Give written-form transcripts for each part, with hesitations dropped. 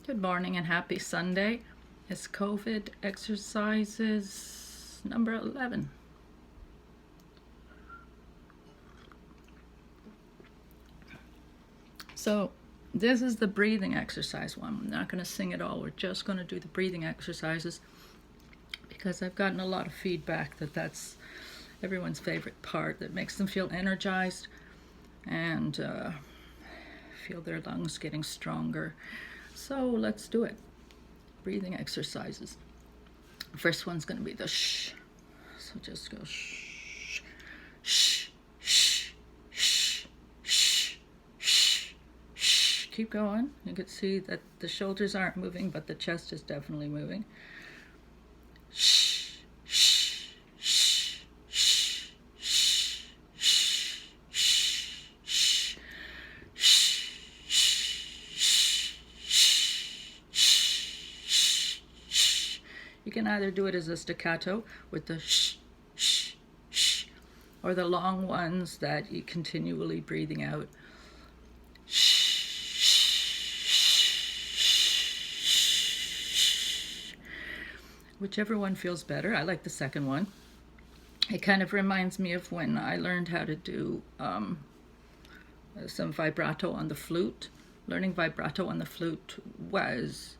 Good morning and happy Sunday. It's COVID exercises number 11. So this is the breathing exercise one. I'm not going to sing it all. We're just going to do the breathing exercises because I've gotten a lot of feedback that that's everyone's favorite part, that makes them feel energized and feel their lungs getting stronger. So let's do it. Breathing exercises. First one's going to be the shh. So just go shh, shh, shh, shh, shh, shh, shh. Keep going. You can see that the shoulders aren't moving, but the chest is definitely moving. Shh, shh, shh, shh, shh, shh, shh, shh. You can either do it as a staccato with the shh, shh, shh, or the long ones that you continually breathing out. Shh, shh, shh. Whichever one feels better. I like the second one. It kind of reminds me of when I learned how to do some vibrato on the flute. Learning vibrato on the flute was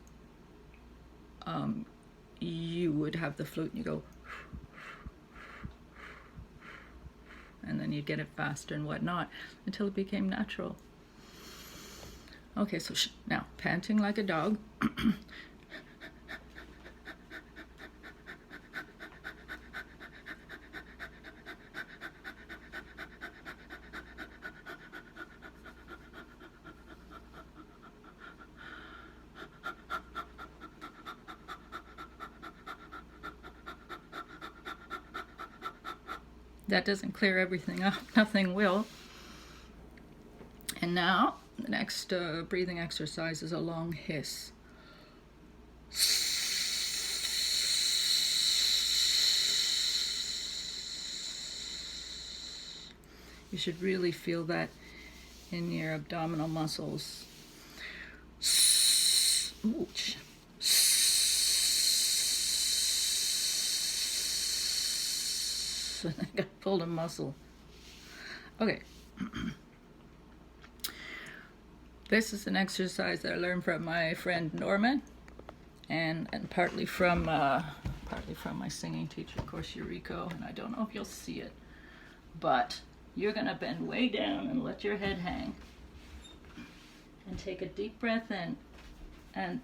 you would have the flute and you go and then you'd get it faster and whatnot until it became natural. Okay, so now panting like a dog. That doesn't clear everything up, nothing will. And now, the next breathing exercise is a long hiss. You should really feel that in your abdominal muscles. Ouch. I think I pulled a muscle. Okay. This is an exercise that I learned from my friend Norman, and partly from my singing teacher, of course, Eureka. And I don't know if you'll see it, but you're gonna bend way down and let your head hang, and take a deep breath in, and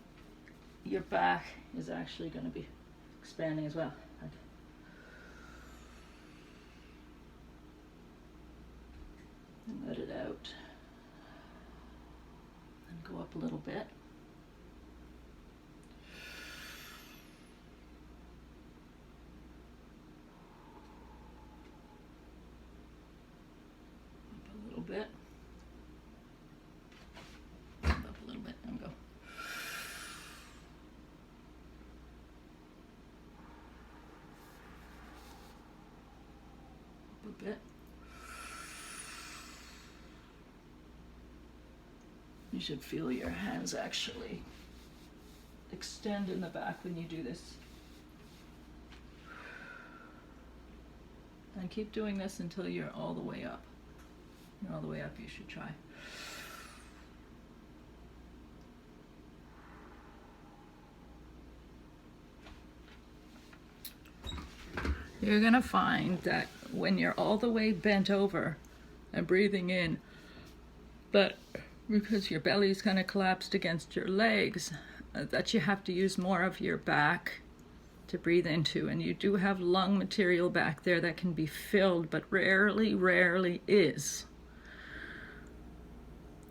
your back is actually going to be expanding as well. And let it out. And go up a little bit. Up a little bit. Up a little bit and go. Up a bit. You should feel your hands actually extend in the back when you do this. And keep doing this until you're all the way up. You're all the way up, you should try. You're gonna find that when you're all the way bent over and breathing in, that because your belly's kind of collapsed against your legs, that you have to use more of your back to breathe into. And you do have lung material back there that can be filled, but rarely is.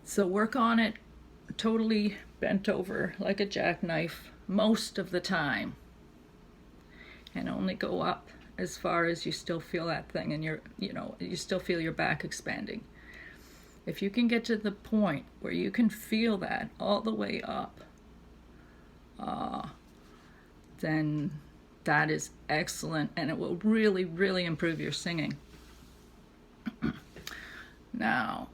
So work on it totally bent over like a jackknife most of the time. And only go up as far as you still feel that thing and you still feel your back expanding. If you can get to the point where you can feel that all the way up, then that is excellent, and it will really improve your singing. Now,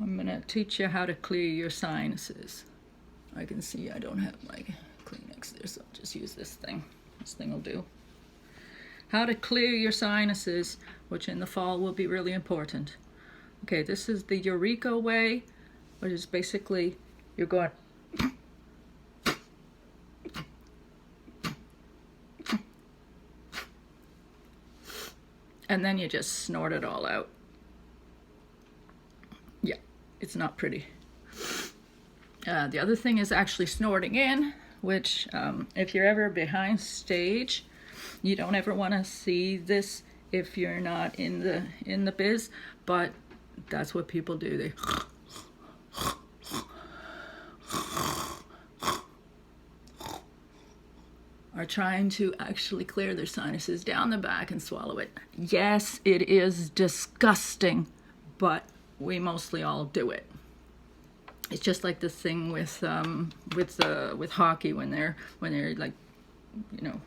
I'm going to teach you how to clear your sinuses. I can see I don't have my Kleenex there, so I'll just use this thing. This thing will do. How to clear your sinuses, which in the fall will be really important. Okay, this is the Eureka way, which is basically you're going and then you just snort it all out. Yeah, it's not pretty. The other thing is actually snorting in, which if you're ever behind stage, you don't ever want to see this if you're not in the biz, but that's what people do. They are trying to actually clear their sinuses down the back and swallow it. Yes, it is disgusting, but we mostly all do it. It's just like this thing with hockey when they're like, you know,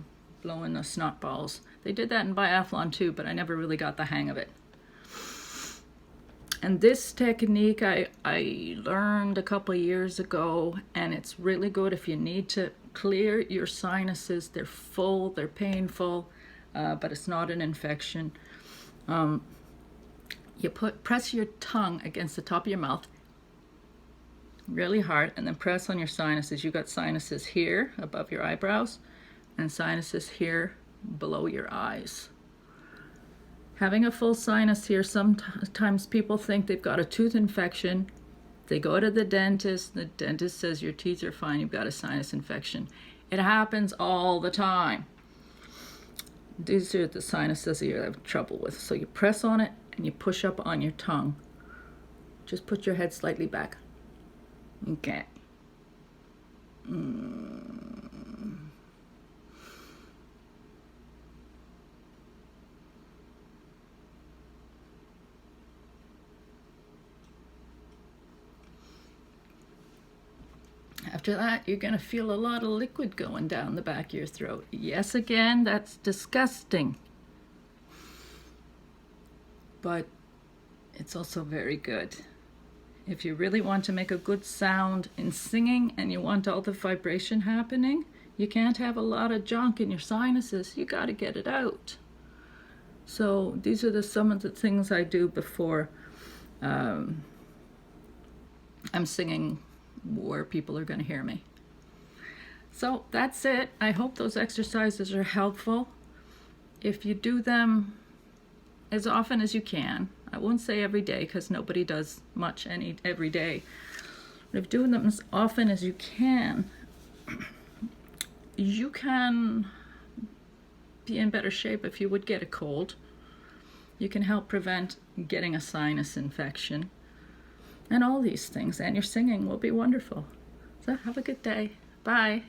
blowing the snot balls. They did that in biathlon too, but I never really got the hang of it. And this technique I learned a couple of years ago, and it's really good if you need to clear your sinuses. They're full, they're painful, but it's not an infection. You press your tongue against the top of your mouth really hard, and then press on your sinuses. You've got sinuses here above your eyebrows and sinuses here below your eyes. Having a full sinus here, sometimes people think they've got a tooth infection. They go to the dentist says your teeth are fine, you've got a sinus infection. It happens all the time. These are the sinuses that you have trouble with. So you press on it and you push up on your tongue. Just put your head slightly back. Okay. After that, you're going to feel a lot of liquid going down the back of your throat. Yes, again, that's disgusting. But it's also very good. If you really want to make a good sound in singing and you want all the vibration happening, you can't have a lot of junk in your sinuses. You got to get it out. So these are some of the things I do before I'm singing where people are going to hear me. So that's it. I hope those exercises are helpful. If you do them as often as you can, I won't say every day because nobody does much every day, but if you do them as often as you can, you can be in better shape if you would get a cold. You can help prevent getting a sinus infection. And all these things, and your singing will be wonderful. So have a good day. Bye.